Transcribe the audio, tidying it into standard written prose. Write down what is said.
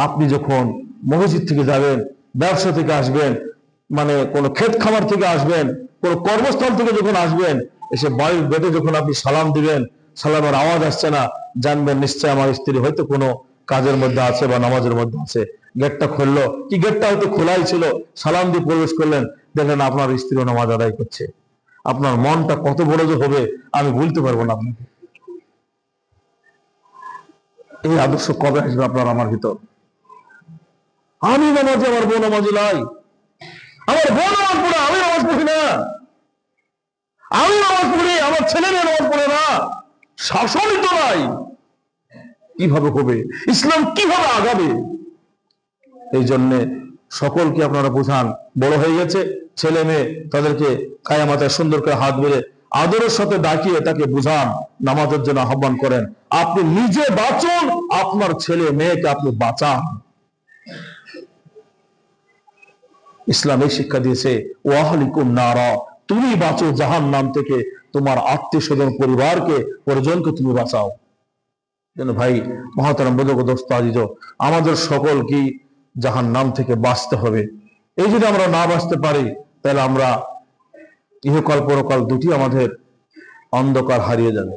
আপনি যখন মসজিদ থেকে যাবেন, ব্যবসা থেকে আসবেন, মানে কোনো ক্ষেত খামার থেকে আসবেন, কোনো কর্মস্থল থেকে যখন আসবেন, এসে বাড়ির গেটে যখন আপনি সালাম দিবেন, সালামের আওয়াজ আসছে না, জানবেন নিশ্চয় আমার স্ত্রী হয়তো কোনো কাজের মধ্যে আছে বা নামাজের মধ্যে আছে। গেটটা খুললো, কি গেটটা হয়তো খোলাই ছিল, সালাম দিয়ে প্রবেশ করলেন, দেখলেন আপনার স্ত্রীও নামাজ আদায় করছে। আপনার মনটা কত বড় যে হবে আমি বলতে পারবো না আপনাকে। এই আদর্শ কবে আসবে আপনার আমার ভিতর? আমি নামাজে, আমার বউ নামাজে নাই, আমার বউ নামাজ পড়ে আমি নামাজ পড়ি না, আমি নামাজ পড়ি আমার ছেলে মেয়ে নামাজ পড়ে না, শাসনই তো নাই, কিভাবে হবে? ইসলাম কিভাবে আগাবে? এই জন্যে সকলকে আপনারা বুঝান, বড় হয়ে গেছে ছেলে মেয়ে, তাদেরকে কায়া মাথায় সুন্দর করে হাত বেড়ে আদরের সাথে ডাকিয়ে তাকে বুঝান, নামাজের জন্য আহ্বান করেন। আপনি নিজে বাঁচুন, আপনার ছেলে মেয়েকে আপনি বাঁচান। ইসলাম এই শিক্ষা দিয়েছে, ওয়াহলিকুম নারা, তুমি বাঁচো জাহান্নাম থেকে, তোমার আত্মীয় স্বজন পরিবারকে পরিজনকে তুমি বাঁচাও। যেন ভাই মহাতারাম বুজুর্গ দোস্ত আজিজ, আমাদের সকল কি জাহান্নাম থেকে বাঁচতে হবে। এই যদি আমরা না বাঁচতে পারি, তাহলে আমরা ইহকাল পরকাল দুটি আমাদের অন্ধকার হারিয়ে যাবে।